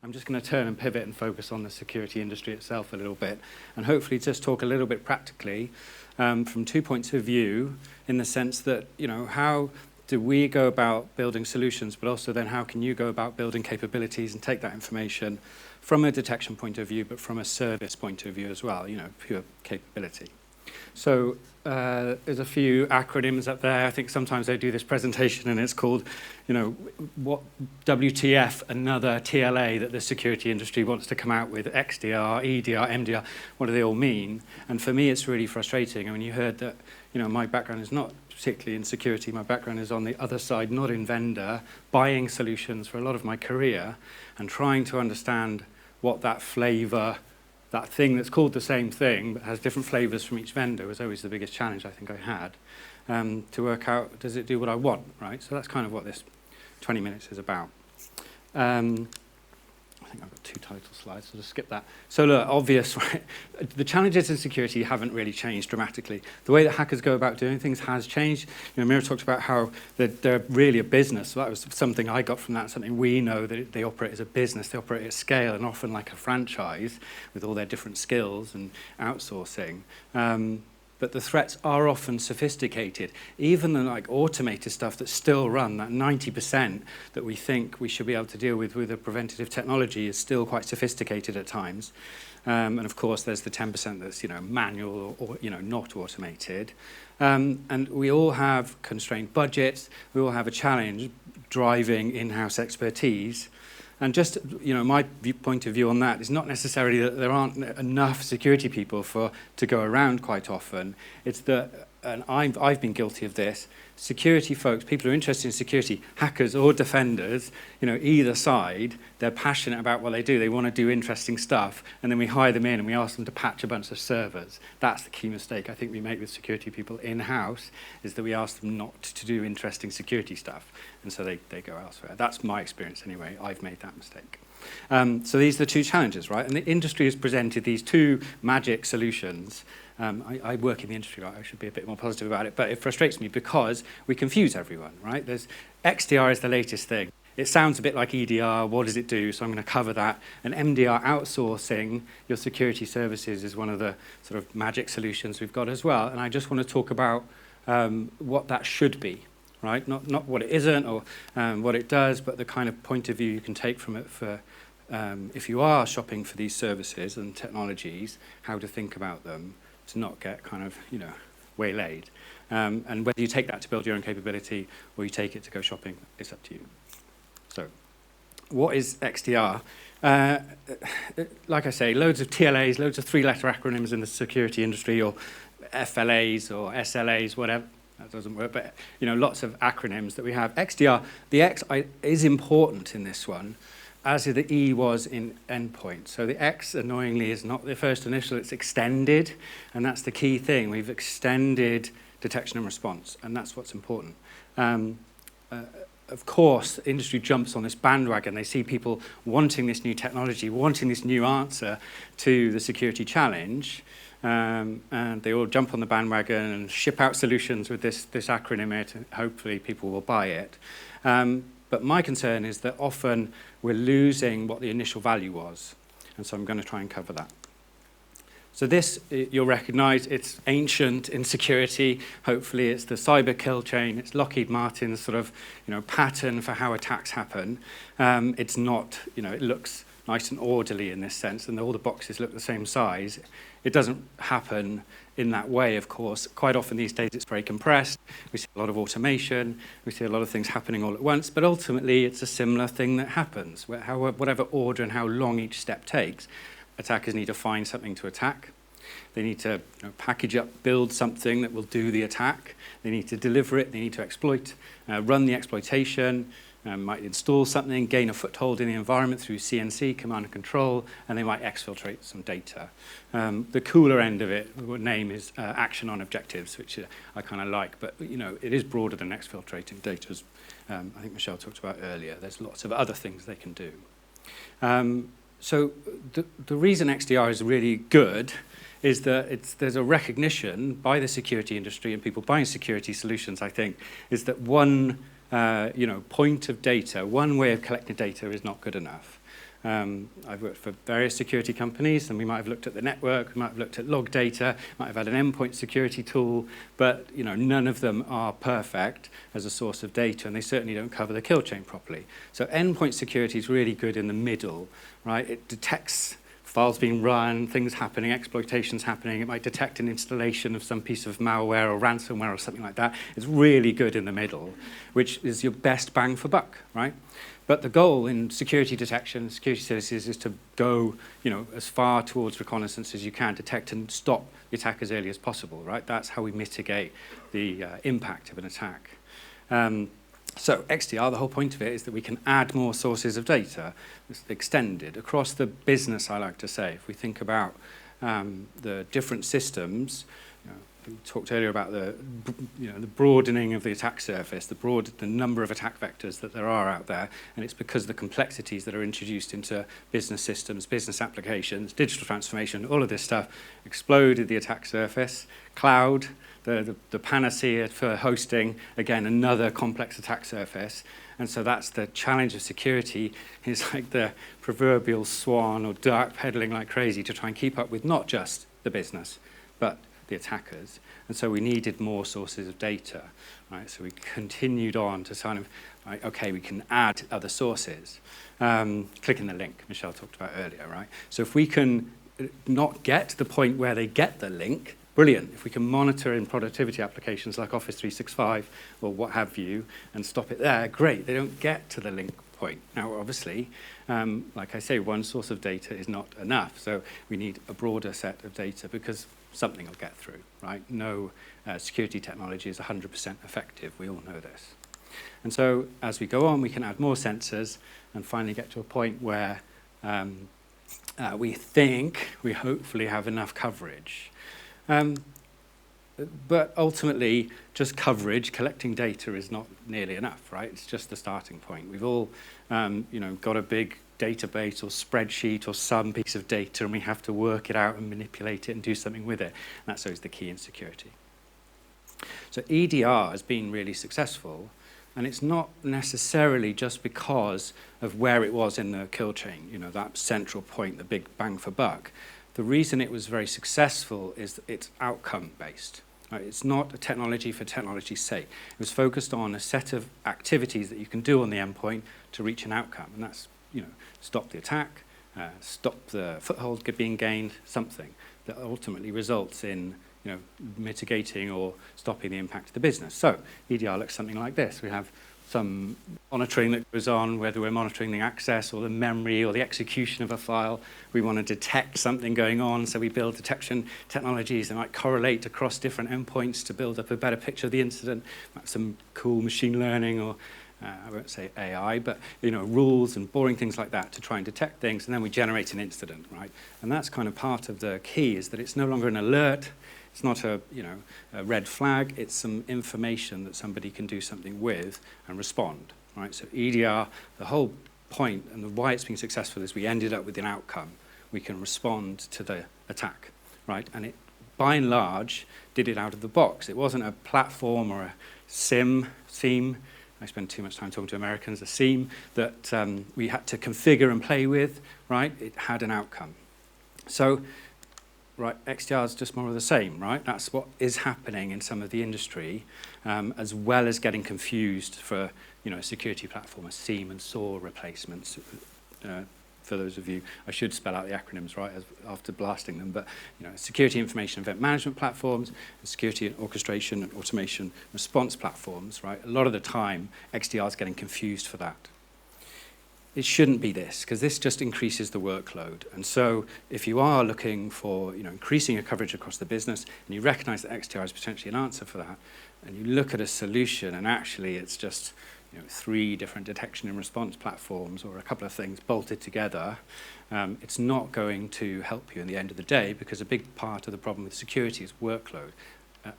I'm just going to turn and pivot and focus on the security industry itself a little bit, and hopefully just talk a little bit practically from 2 points of view, in the sense that, how do we go about building solutions, but also then how can you go about building capabilities and take that information from a detection point of view, but from a service point of view as well, pure capability. So there's a few acronyms up there. I think sometimes they do this presentation and it's called, what WTF, another TLA that the security industry wants to come out with, XDR, EDR, MDR, what do they all mean? And for me, it's really frustrating. I mean, you heard that, my background is not particularly in security. My background is on the other side, not in vendor, buying solutions for a lot of my career and trying to understand what that flavor, that thing that's called the same thing but has different flavors from each vendor was always the biggest challenge I think I had, to work out, does it do what I want, right? So that's kind of what this 20 minutes is about. I think I've got 2 title slides, so just skip that. So look, obvious, right? The challenges in security haven't really changed dramatically. The way that hackers go about doing things has changed. Mira talked about how they're really a business. So that was something I got from that, something we know, that they operate as a business, they operate at scale, and often like a franchise with all their different skills and outsourcing. But the threats are often sophisticated. Even the automated stuff that's still run, that 90% that we think we should be able to deal with a preventative technology is still quite sophisticated at times. And of course, there's the 10% that's manual or not automated. And we all have constrained budgets. We all have a challenge driving in-house expertise. And just, my point of view on that is not necessarily that there aren't enough security people to go around quite often. It's that, and I've been guilty of this, security folks, people who are interested in security, hackers or defenders, either side, they're passionate about what they do. They want to do interesting stuff, and then we hire them in and we ask them to patch a bunch of servers. That's the key mistake I think we make with security people in-house, is that we ask them not to do interesting security stuff, and so they go elsewhere. That's my experience anyway. I've made that mistake. So these are the 2 challenges, right? And the industry has presented these 2 magic solutions. I work in the industry, right? I should be a bit more positive about it, but it frustrates me because we confuse everyone, right? XDR is the latest thing. It sounds a bit like EDR. What does it do? So I'm going to cover that. And MDR, outsourcing your security services, is one of the sort of magic solutions we've got as well. And I just want to talk about what that should be, right? Not what it isn't or what it does, but the kind of point of view you can take from it for if you are shopping for these services and technologies, how to think about them to not get kind of, waylaid. And whether you take that to build your own capability or you take it to go shopping, it's up to you. So, what is XDR? Like I say, loads of TLAs, loads of 3-letter acronyms in the security industry, or FLAs or SLAs, whatever. That doesn't work, but lots of acronyms that we have. XDR, the X is important in this one, as the E was in endpoint. So the X, annoyingly, is not the first initial, it's extended, and that's the key thing. We've extended detection and response, and that's what's important. Of course, the industry jumps on this bandwagon. They see people wanting this new technology, wanting this new answer to the security challenge, and they all jump on the bandwagon and ship out solutions with this acronym it, and hopefully people will buy it. But my concern is that often we're losing what the initial value was, and so I'm going to try and cover that. So this, you'll recognize, it's ancient in security. Hopefully it's the cyber kill chain. It's Lockheed Martin's sort of, pattern for how attacks happen. It's not, it looks nice and orderly in this sense, and all the boxes look the same size. It doesn't happen in that way, of course. Quite often these days it's very compressed. We see a lot of automation. We see a lot of things happening all at once, but ultimately it's a similar thing that happens. Whatever order and how long each step takes, attackers need to find something to attack. They need to package up, build something that will do the attack. They need to deliver it. They need to exploit, run the exploitation, might install something, gain a foothold in the environment through CNC, command and control, and they might exfiltrate some data. The cooler end of it, the name is action on objectives, which I kind of like, but it is broader than exfiltrating data, as I think Michelle talked about earlier. There's lots of other things they can do. So the reason XDR is really good is that there's a recognition by the security industry and people buying security solutions, I think, is that one point of data, one way of collecting data is not good enough. I've worked for various security companies, and we might have looked at the network, we might have looked at log data, might have had an endpoint security tool, but none of them are perfect as a source of data, and they certainly don't cover the kill chain properly. So endpoint security is really good in the middle, right? It detects files being run, things happening, exploitations happening. It might detect an installation of some piece of malware or ransomware or something like that. It's really good in the middle, which is your best bang for buck, right? But the goal in security detection, security services, is to go, as far towards reconnaissance as you can, detect and stop the attack as early as possible, right? That's how we mitigate the impact of an attack. So XDR, the whole point of it is that we can add more sources of data, extended across the business, I like to say. If we think about the different systems, we talked earlier about the broadening of the attack surface, the number of attack vectors that there are out there, and it's because of the complexities that are introduced into business systems, business applications, digital transformation, all of this stuff exploded the attack surface. Cloud, the panacea for hosting, again, another complex attack surface. And so that's the challenge of security, is like the proverbial swan or dark pedaling like crazy to try and keep up with not just the business, but the attackers. And so we needed more sources of data, right? So we continued on to kind of, right, okay, we can add other sources. Clicking the link Michelle talked about earlier, right? So if we can not get to the point where they get the link, brilliant. If we can monitor in productivity applications like Office 365 or what have you and stop it there, great. They don't get to the link point. Now, obviously, like I say, one source of data is not enough. So we need a broader set of data because something will get through, right? No security technology is 100% effective. We all know this. And so as we go on, we can add more sensors and finally get to a point where we think we hopefully have enough coverage. But ultimately, just coverage, collecting data is not nearly enough, right? It's just the starting point. We've all, got a big database or spreadsheet or some piece of data, and we have to work it out and manipulate it and do something with it. And that's always the key in security. So EDR has been really successful, and it's not necessarily just because of where it was in the kill chain, that central point, the big bang for buck. The reason it was very successful is that it's outcome-based. Right? It's not a technology for technology's sake. It was focused on a set of activities that you can do on the endpoint to reach an outcome, and that's stop the attack, stop the foothold being gained, something that ultimately results in mitigating or stopping the impact of the business. So EDR looks something like this. We have some monitoring that goes on, whether we're monitoring the access or the memory or the execution of a file. We want to detect something going on, so we build detection technologies that might correlate across different endpoints to build up a better picture of the incident. That's some cool machine learning or I won't say AI, but rules and boring things like that to try and detect things, and then we generate an incident, right? And that's kind of part of the key, is that it's no longer an alert. It's not a red flag. It's some information that somebody can do something with and respond, right? So EDR, the whole point and why it's been successful is we ended up with an outcome. We can respond to the attack, right? And it, by and large, did it out of the box. It wasn't a platform or a theme. I spend too much time talking to Americans. A theme that we had to configure and play with, right? It had an outcome. So, right, XDR is just more of the same, right? That's what is happening in some of the industry, as well as getting confused for, a security platform, a SIEM and SOAR replacements. For those of you, I should spell out the acronyms, right, after blasting them, but, security information event management platforms, security and orchestration and automation response platforms, right? A lot of the time, XDR is getting confused for that. It shouldn't be this, because this just increases the workload. And so if you are looking for increasing your coverage across the business, and you recognize that XDR is potentially an answer for that, and you look at a solution, and actually it's just 3 different detection and response platforms or a couple of things bolted together, it's not going to help you in the end of the day, because a big part of the problem with security is workload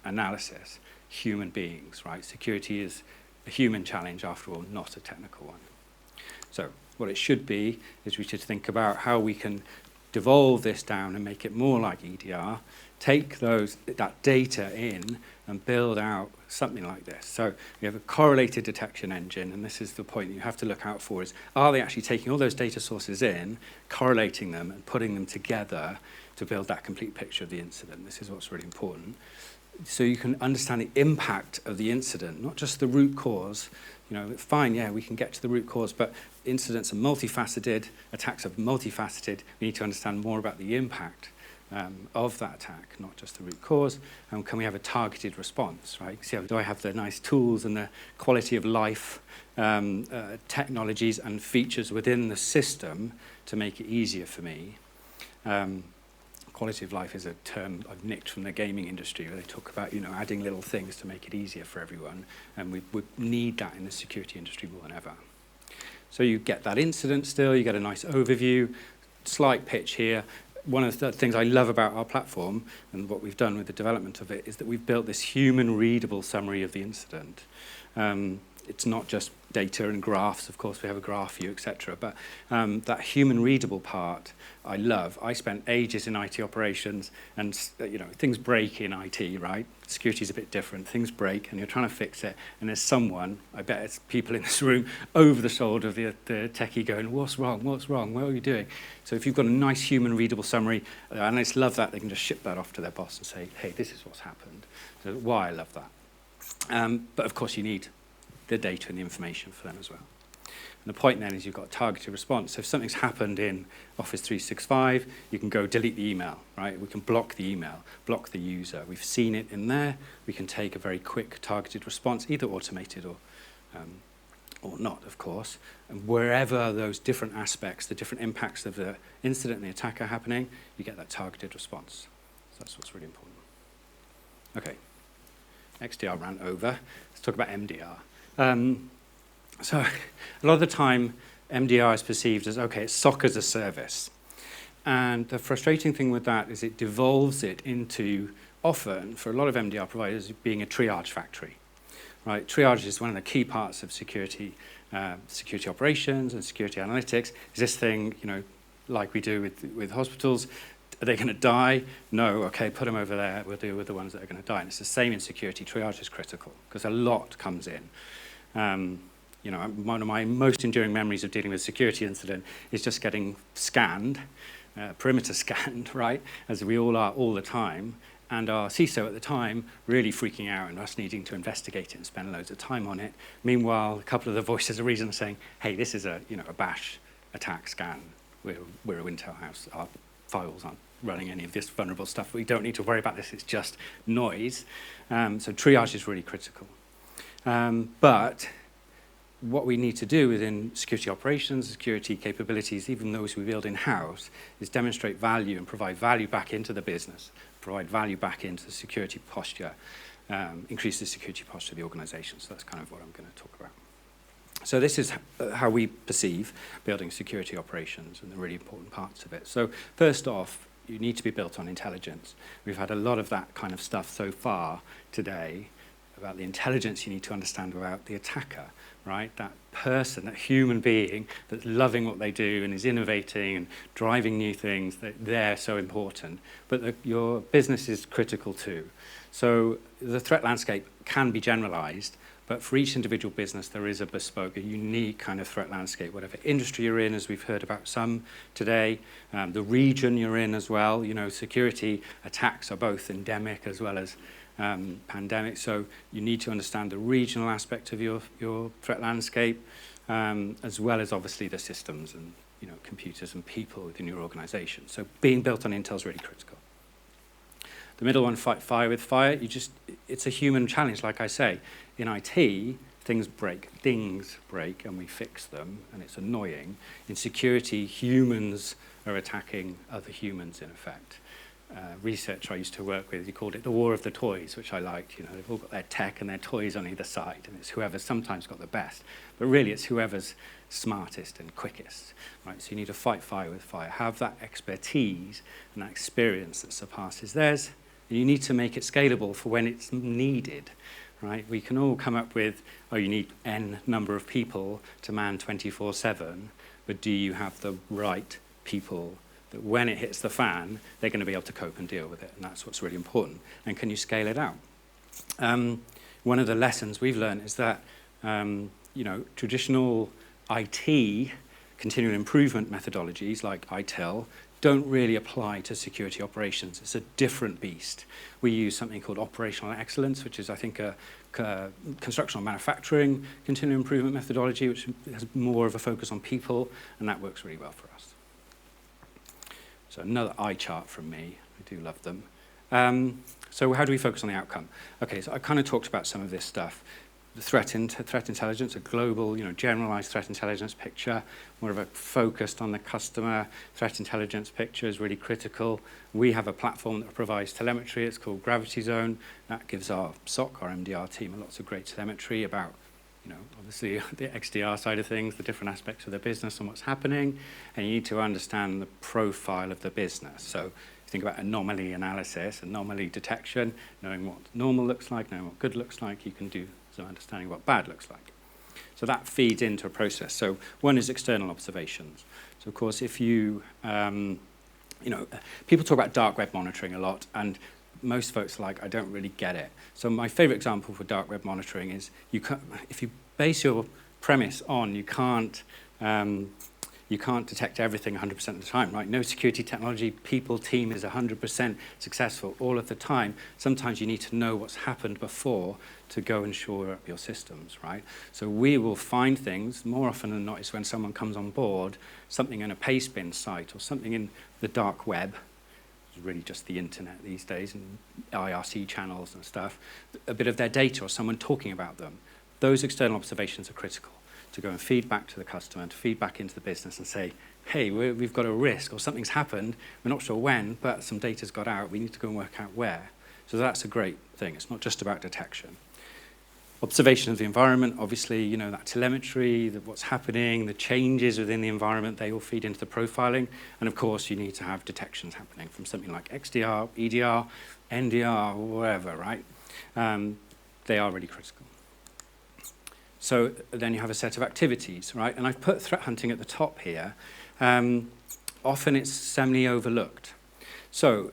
analysis, human beings, right? Security is a human challenge, after all, not a technical one. So what it should be is we should think about how we can devolve this down and make it more like EDR, take that data in and build out something like this. So we have a correlated detection engine, and this is the point that you have to look out for, is are they actually taking all those data sources in, correlating them and putting them together to build that complete picture of the incident. This is what's really important. So you can understand the impact of the incident, not just the root cause. Fine, yeah, we can get to the root cause, but incidents are multifaceted, attacks are multifaceted. We need to understand more about the impact of that attack, not just the root cause. And can we have a targeted response, right? So do I have the nice tools and the quality of life technologies and features within the system to make it easier for me? Quality of life is a term I've nicked from the gaming industry, where they talk about, adding little things to make it easier for everyone. And we need that in the security industry more than ever. So you get that incident still, you get a nice overview, slight pitch here. One of the things I love about our platform and what we've done with the development of it is that we've built this human-readable summary of the incident. It's not just data and graphs. Of course, we have a graph view, etc. But that human-readable part, I love. I spent ages in IT operations, and things break in IT, right? Security is a bit different. Things break, and you're trying to fix it, and there's someone, I bet it's people in this room, over the shoulder of the techie going, what's wrong, what are you doing? So if you've got a nice human-readable summary, analysts love that, they can just ship that off to their boss and say, hey, this is what's happened. So why I love that. But of course, you need the data and the information for them as well. And the point then is you've got a targeted response. So if something's happened in Office 365, you can go delete the email, right? We can block the email, block the user. We've seen it in there. We can take a very quick targeted response, either automated or not, of course. And wherever those different aspects, the different impacts of the incident and the attack are happening, you get that targeted response. So that's what's really important. Okay, XDR ran over. Let's talk about MDR. So a lot of the time, MDR is perceived as, okay, it's SOC as a service. And the frustrating thing with that is it devolves it into, often, for a lot of MDR providers, being a triage factory. Right? Triage is one of the key parts of security operations and security analytics. Is this thing, like we do with hospitals, are they going to die? No, okay, put them over there. We'll deal with the ones that are going to die. And it's the same in security. Triage is critical because a lot comes in. One of my most enduring memories of dealing with a security incident is just getting scanned, perimeter scanned, right, as we all are all the time, and our CISO at the time really freaking out and us needing to investigate it and spend loads of time on it. Meanwhile, a couple of the voices of reason are saying, hey, this is a bash attack scan. We're a Intel house. Our firewalls aren't running any of this vulnerable stuff. We don't need to worry about this. It's just noise. So triage is really critical. But what we need to do within security operations, security capabilities, even those we build in-house, is demonstrate value and provide value back into the business, provide value back into the security posture, increase the security posture of the organization. So that's kind of what I'm going to talk about. So this is how we perceive building security operations and the really important parts of it. So first off, you need to be built on intelligence. We've had a lot of that kind of stuff so far today, about the intelligence you need to understand about the attacker, right? That person, that human being that's loving what they do and is innovating and driving new things, they're so important. But your business is critical too. So the threat landscape can be generalized, but for each individual business, there is a bespoke, a unique kind of threat landscape, whatever industry you're in, as we've heard about some today, the region you're in as well. Security attacks are both endemic as well as pandemic, so you need to understand the regional aspect of your threat landscape, as well as obviously the systems and computers and people within your organization. So being built on Intel is really critical. The middle one, fight fire with fire, it's a human challenge, like I say. In IT, things break, and we fix them, and it's annoying. In security, humans are attacking other humans, in effect. Researcher I used to work with, he called it the war of the toys, which I liked. They've all got their tech and their toys on either side, and it's whoever's sometimes got the best. But really, it's whoever's smartest and quickest, right? So you need to fight fire with fire, have that expertise and that experience that surpasses theirs. And you need to make it scalable for when it's needed, right? We can all come up with, you need N number of people to man 24/7, but do you have the right people that when it hits the fan, they're going to be able to cope and deal with it, and that's what's really important. And can you scale it out? One of the lessons we've learned is that traditional IT, continual improvement methodologies like ITIL, don't really apply to security operations. It's a different beast. We use something called operational excellence, which is, I think, a construction or manufacturing continual improvement methodology, which has more of a focus on people, and that works really well for us. So another eye chart from me. I do love them. So how do we focus on the outcome? Okay, so I kind of talked about some of this stuff. The threat intelligence, a global, generalized threat intelligence picture, more of a focused on the customer. Threat intelligence picture is really critical. We have a platform that provides telemetry. It's called Gravity Zone. That gives our SOC, our MDR team, lots of great telemetry about, obviously the XDR side of things, the different aspects of the business and what's happening. And you need to understand the profile of the business. So think about anomaly analysis, anomaly detection, knowing what normal looks like, knowing what good looks like. You can do some understanding what bad looks like. So that feeds into a process. So one is external observations. So of course, if you, people talk about dark web monitoring a lot, and most folks are like, I don't really get it. So my favorite example for dark web monitoring is if you base your premise on you can't detect everything 100% of the time, right? No security technology, team is 100% successful all of the time. Sometimes you need to know what's happened before to go and shore up your systems, right? So we will find things, more often than not, it's when someone comes on board, something in a pastebin site or something in the dark web, it's really just the internet these days, and IRC channels and stuff, a bit of their data or someone talking about them. Those external observations are critical to go and feed back to the customer, to feed back into the business and say, hey, we've got a risk or something's happened, we're not sure when, but some data's got out, we need to go and work out where. So that's a great thing. It's not just about detection. Observation of the environment, obviously, that telemetry, what's happening, the changes within the environment, they all feed into the profiling. And of course, you need to have detections happening from something like XDR, EDR, NDR, whatever, right? They are really critical. So then you have a set of activities, right? And I've put threat hunting at the top here. Often it's semi-overlooked. So,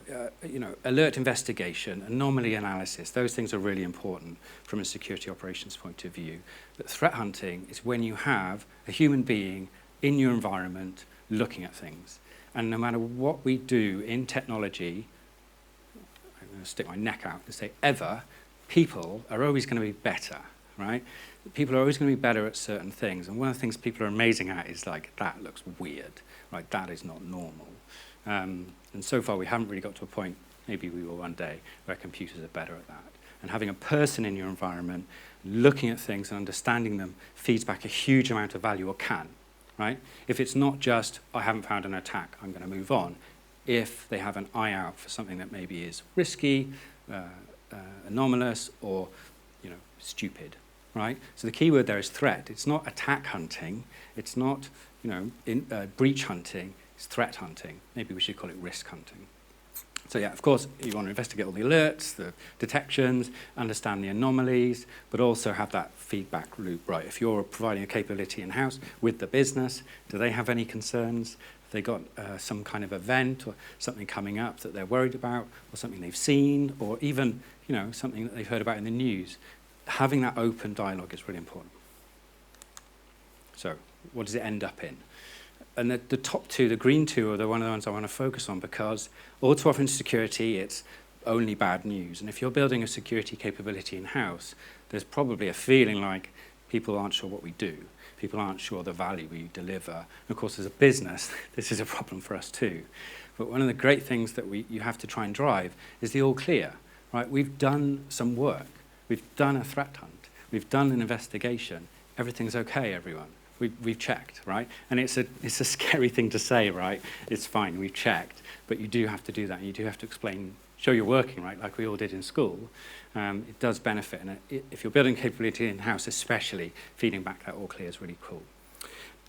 alert investigation, anomaly analysis, those things are really important from a security operations point of view. But threat hunting is when you have a human being in your environment looking at things. And no matter what we do in technology, I'm going to stick my neck out and say ever, people are always going to be better, right? People are always going to be better at certain things. And one of the things people are amazing at is like, that looks weird, right? That is not normal. And so far, we haven't really got to a point, maybe we will one day, where computers are better at that. And having a person in your environment, looking at things and understanding them, feeds back a huge amount of value, or can, right? If it's not just, I haven't found an attack, I'm going to move on. If they have an eye out for something that maybe is risky, anomalous, or stupid, right? So the key word there is threat. It's not attack hunting. It's not breach hunting. It's threat hunting. Maybe we should call it risk hunting. So yeah, of course, you want to investigate all the alerts, the detections, understand the anomalies, but also have that feedback loop, right? If you're providing a capability in-house with the business, do they have any concerns? Have they got some kind of event or something coming up that they're worried about, or something they've seen, or even something that they've heard about in the news? Having that open dialogue is really important. So what does it end up in? And the top two, the green two, are one of the ones I want to focus on, because all too often in security, it's only bad news. And if you're building a security capability in-house, there's probably a feeling like people aren't sure what we do. People aren't sure the value we deliver. And of course, as a business, this is a problem for us too. But one of the great things that you have to try and drive is the all clear, right? We've done some work. We've done a threat hunt. We've done an investigation. Everything's okay, everyone. We've checked, right? And it's a scary thing to say, right? It's fine, we've checked. But you do have to do that. You do have to explain, show you're working, right? Like we all did in school. It does benefit. And if you're building capability in-house, especially, feeding back that all clear is really cool.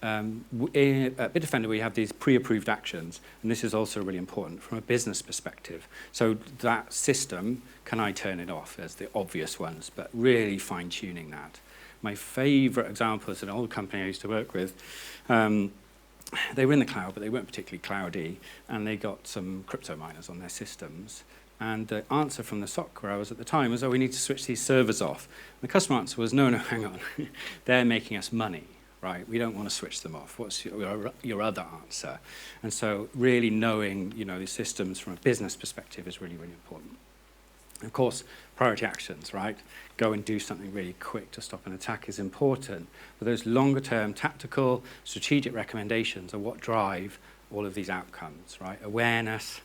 At Bitdefender, we have these pre-approved actions, and this is also really important from a business perspective. So that system, can I turn it off? There's the obvious ones, but really fine-tuning that. My favorite example is an old company I used to work with. they were in the cloud, but they weren't particularly cloudy, and they got some crypto miners on their systems. And the answer from the SOC where I was at the time was, oh, we need to switch these servers off. And the customer answer was, no, hang on. They're making us money, right? We don't want to switch them off. What's your other answer? And so really knowing, the systems from a business perspective is really, really important. Of course, priority actions, right? Go and do something really quick to stop an attack is important. But those longer-term tactical, strategic recommendations are what drive all of these outcomes, right? Awareness,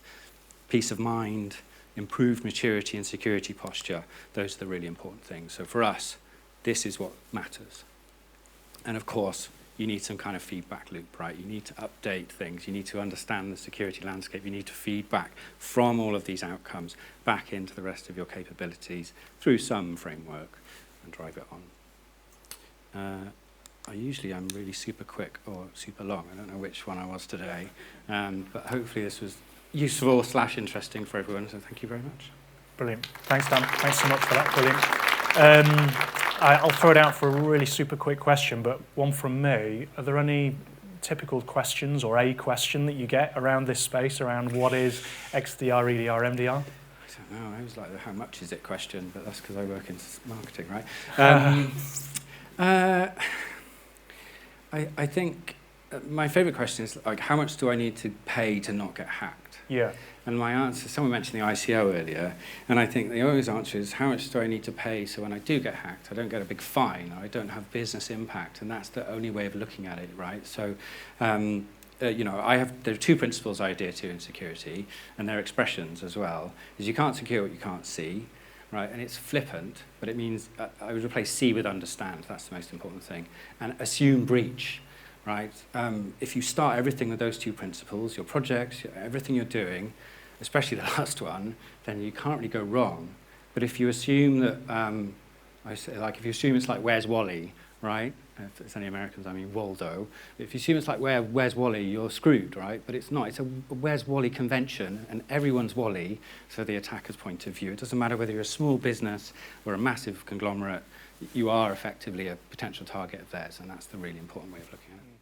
peace of mind, improved maturity and security posture. Those are the really important things. So for us, this is what matters. And of course, you need some kind of feedback loop, right? You need to update things. You need to understand the security landscape. You need to feed back from all of these outcomes back into the rest of your capabilities through some framework and drive it on. I'm really super quick or super long. I don't know which one I was today. But hopefully this was useful / interesting for everyone. So thank you very much. Brilliant. Thanks, Dan. Thanks so much for that. Brilliant. I'll throw it out for a really super quick question, but one from me. Are there any typical questions or a question that you get around this space, around what is XDR, EDR, MDR? I don't know. I was like the how much is it question, but that's because I work in marketing, right? I think my favorite question is like, how much do I need to pay to not get hacked? Yeah. And my answer, someone mentioned the ICO earlier, and I think the always answer is, how much do I need to pay so when I do get hacked, I don't get a big fine, or I don't have business impact, and that's the only way of looking at it, right? So, there are two principles I adhere to in security, and they're expressions as well, is you can't secure what you can't see, right? And it's flippant, but it means, I would replace see with understand, that's the most important thing, and assume breach. Right? If you start everything with those two principles, your projects, everything you're doing, especially the last one, then you can't really go wrong. But if you assume that, if you assume it's like Where's Wally, right? If it's any Americans, I mean Waldo. If you assume it's like Where's Wally, you're screwed, right? But it's not. It's a Where's Wally convention, and everyone's Wally, so the attacker's point of view. It doesn't matter whether you're a small business or a massive conglomerate, you are effectively a potential target of theirs, and that's the really important way of looking at it.